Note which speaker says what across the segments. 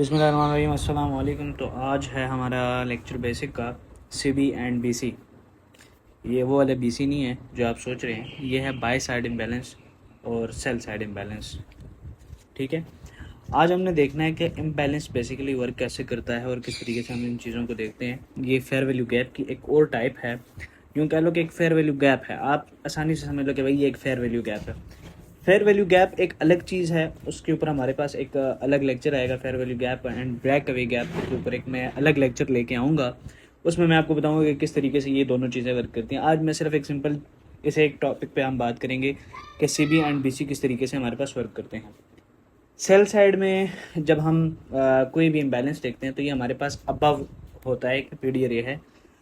Speaker 1: बिस्मिल्लाहिर्रहमानिर्रहीम, अस्सलाम वालेकुम। तो आज है हमारा लेक्चर बेसिक का सीबी एंड बीसी। ये वो वाले बीसी नहीं है जो आप सोच रहे हैं, ये है बाय साइड इम्बैलेंस और सेल साइड इम्बैलेंस। ठीक है, आज हमने देखना है कि इम्बैलेंस बेसिकली वर्क कैसे करता है और किस तरीके से हम इन चीज़ों को देखते हैं। ये फेयर वैल्यू गैप की एक और टाइप है, यूँ कह लो कि एक फेयर वैल्यू गैप है। आप आसानी से समझ लो कि भाई ये एक फेयर वैल्यू गैप है। फेयर वैल्यू गैप एक अलग चीज़ है, उसके ऊपर हमारे पास एक अलग लेक्चर आएगा। Fair value gap and break away gap के ऊपर एक मैं अलग लेक्चर लेके आऊँगा, उसमें मैं आपको बताऊँगा कि किस तरीके से ये दोनों चीज़ें वर्क करती हैं। आज मैं सिर्फ एक सिंपल इसे एक टॉपिक पे हम बात करेंगे कि सीबी एंड बीसी किस तरीके से हमारे पास वर्क करते हैं। सेल साइड में जब हम कोई भी इम्बैलेंस देखते हैं तो ये हमारे पास अबव होता है, एक पीरियड ये है।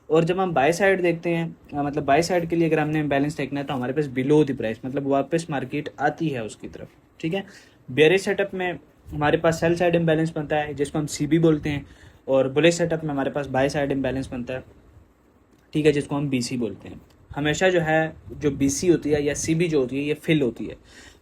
Speaker 1: और जब हम बाय साइड देखते हैं, मतलब बाय साइड के लिए अगर हमने इम्बैलेंस देखना है तो हमारे पास बिलो द प्राइस, मतलब वापस मार्केट आती है उसकी तरफ। ठीक है, बेयरिश सेटअप में हमारे पास सेल साइड इम्बैलेंस बनता है जिसको हम सीबी बोलते हैं, और बुलिश सेटअप में हमारे पास बाय साइड इम्बैलेंस बनता है, ठीक है, जिसको हम बीसी बोलते हैं। हमेशा जो है जो बीसी होती है या सीबी जो होती है ये फिल होती है,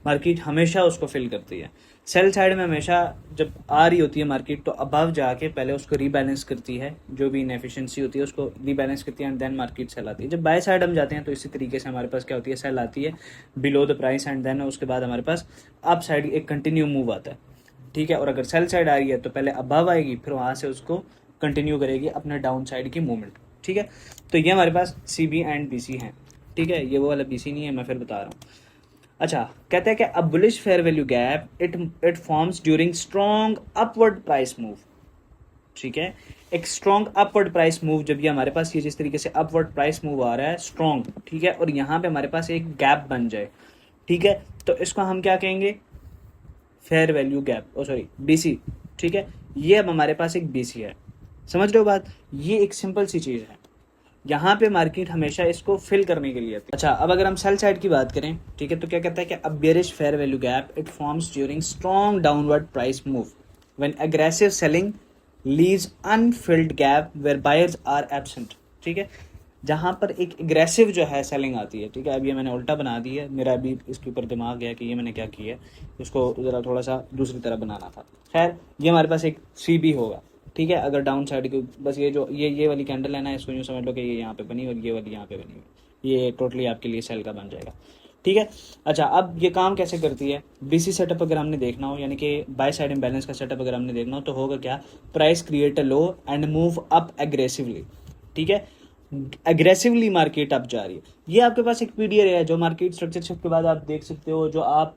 Speaker 1: मार्केट हमेशा उसको फिल करती है। सेल साइड में हमेशा जब आ रही होती है मार्केट तो अबव जाके पहले उसको रीबैलेंस करती है, जो भी इनएफिशिएंसी होती है उसको रीबैलेंस करती है एंड देन मार्केट सेल आती है। जब बाय साइड हम जाते हैं तो इसी तरीके से हमारे पास क्या होती है, सेल आती है below the price and then उसके बाद हमारे पास अप साइड एक कंटिन्यू मूव आता है। ठीक है, और अगर सेल साइड आ रही है तो पहले अबव आएगी, फिर वहाँ से उसको कंटिन्यू करेगी अपने डाउन साइड की मूवमेंट। ठीक है, तो ये हमारे पास C B and B C हैं। ठीक है, ये वो वाला बी सी नहीं है, मैं फिर बता रहा हूँ। अच्छा, कहते हैं कि a bullish fair value gap it forms during strong upward price move. ठीक है, एक स्ट्रॉन्ग अपवर्ड प्राइस मूव जब ये हमारे पास ये जिस तरीके से अपवर्ड प्राइस मूव आ रहा है स्ट्रॉन्ग, ठीक है, और यहाँ पे हमारे पास एक गैप बन जाए, ठीक है, तो इसको हम क्या कहेंगे, फेयर वैल्यू गैप, ओ सॉरी बीसी। ठीक है, ये अब हमारे पास एक बीसी है। समझ रहे हो बात, ये एक सिंपल सी चीज़ है, यहाँ पे मार्केट हमेशा इसको फिल करने के लिए आती है। अच्छा, अब अगर हम सेल साइड की बात करें, ठीक है, तो क्या कहता है कि अब bearish fair value gap it forms during strong downward price move when aggressive selling leaves unfilled gap where buyers are absent. ठीक है, जहाँ पर एक एग्रेसिव जो है सेलिंग आती है। ठीक है, अब ये मैंने उल्टा बना दी है, मेरा अभी इसके ऊपर दिमाग गया कि ये मैंने क्या किया है, इसको ज़रा थोड़ा सा दूसरी तरह बनाना था। खैर, ये हमारे पास एक सी बी होगा। ठीक है, अगर डाउन साइड की बस ये जो ये वाली कैंडल है ना, इसको यूँ समझ लो कि ये यहाँ पे बनी और ये वाली यहाँ पे बनी हुई, ये टोटली आपके लिए सेल का बन जाएगा। ठीक है, अच्छा, अब ये काम कैसे करती है, बीसी सेटअप अगर हमने देखना हो, यानी कि बाय साइड इम्बैलेंस का सेटअप अगर हमने देखना हो तो होगा क्या, price create a low and move up aggressively. ठीक है, एग्रेसिवली मार्केट अप जा रही है। ये आपके पास एक पीडीआर है जो मार्केट स्ट्रक्चर शिफ्ट के बाद आप देख सकते हो, जो आप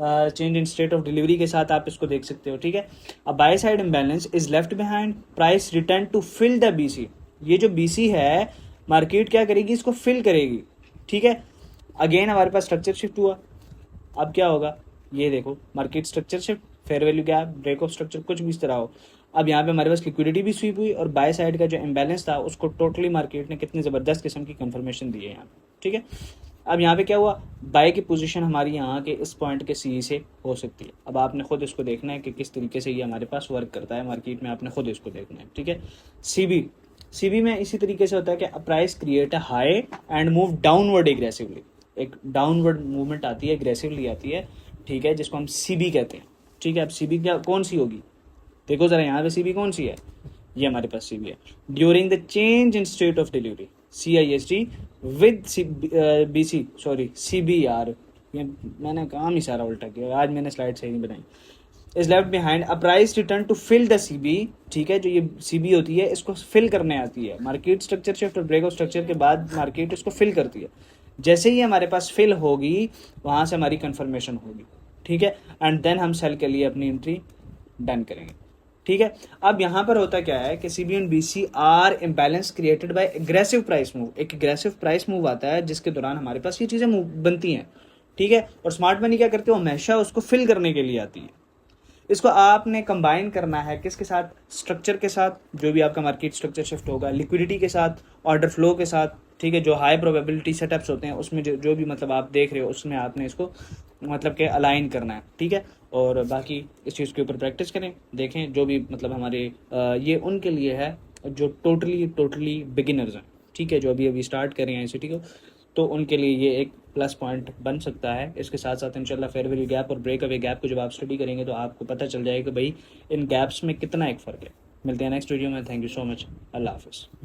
Speaker 1: change in state of delivery के साथ आप इसको देख सकते हो। ठीक है, अब buy side imbalance is left behind, price return to fill the BC. ये जो बीसी है मार्केट क्या करेगी, इसको फिल करेगी। ठीक है, अगेन हमारे पास स्ट्रक्चर शिफ्ट हुआ, अब क्या होगा, ये देखो market structure shift, fair value gap, break of structure, कुछ भी इस तरह हो। अब यहाँ पे हमारे पास लिक्विडिटी भी स्वीप हुई और बाय साइड का जो इम्बैलेंस था उसको टोटली मार्केट ने कितनी ज़बरदस्त किस्म की कंफर्मेशन दी है यहाँ पे। ठीक है, अब यहाँ पे क्या हुआ, बाय की पोजीशन हमारी यहाँ के इस पॉइंट के सी से हो सकती है। अब आपने खुद इसको देखना है कि किस तरीके से ये हमारे पास वर्क करता है मार्केट में, आपने खुद इसको देखना है। ठीक है, सीबी में इसी तरीके से होता है कि price create a high and move downward aggressively, एक डाउनवर्ड मूवमेंट आती है, एग्रेसिवली आती है। ठीक है, जिसको हम सीबी कहते हैं। ठीक है, अब सीबी क्या कौन सी होगी, देखो जरा यहाँ पे सीबी कौन सी है, ये हमारे पास सीबी है during the change in state of delivery, CISD with BC, sorry CBR, ये मैंने काम ही सारा उल्टा किया, आज मैंने स्लाइड सही नहीं बनाई। Is left behind a price return to fill the CB। ठीक है, जो ये CB होती है इसको फिल करने आती है, मार्केट स्ट्रक्चर शिफ्ट और ब्रेक ऑफ स्ट्रक्चर के बाद मार्केट इसको फिल करती है। जैसे ही हमारे पास फिल होगी वहाँ से हमारी कंफर्मेशन होगी। ठीक है, एंड देन हम सेल के लिए अपनी एंट्री डन करेंगे। ठीक है, अब यहाँ पर होता क्या है कि CB and BC are imbalance created by aggressive price move. एक एग्रेसिव प्राइस मूव आता है जिसके दौरान हमारे पास ये चीज़ें बनती हैं। ठीक है, और स्मार्ट मनी क्या करते हो, हमेशा उसको फिल करने के लिए आती है। इसको आपने कंबाइन करना है किसके साथ, स्ट्रक्चर के साथ, जो भी आपका मार्केट स्ट्रक्चर शिफ्ट होगा, लिक्विडिटी के साथ, ऑर्डर फ्लो के साथ। ठीक है, जो हाई प्रोबेबिलिटी सेटअप्स होते हैं उसमें जो भी मतलब आप देख रहे हो उसमें आपने इसको मतलब के अलाइन करना है। ठीक है, और बाकी इस चीज़ के ऊपर प्रैक्टिस करें, देखें जो भी मतलब हमारे ये उनके लिए है जो टोटली बिगिनर्स हैं। ठीक है, जो अभी स्टार्ट कर रहे हैं ICT को, तो उनके लिए ये एक प्लस पॉइंट बन सकता है। इसके साथ साथ इंशाल्लाह फेयर वैल्यू गैप और ब्रेक अवे गैप को जब आप स्टडी करेंगे तो आपको पता चल जाएगा कि भाई इन गैप्स में कितना एक फ़र्क है। मिलते हैं नेक्स्ट वीडियो में। Thank you so much. अल्लाह हाफ़िज़।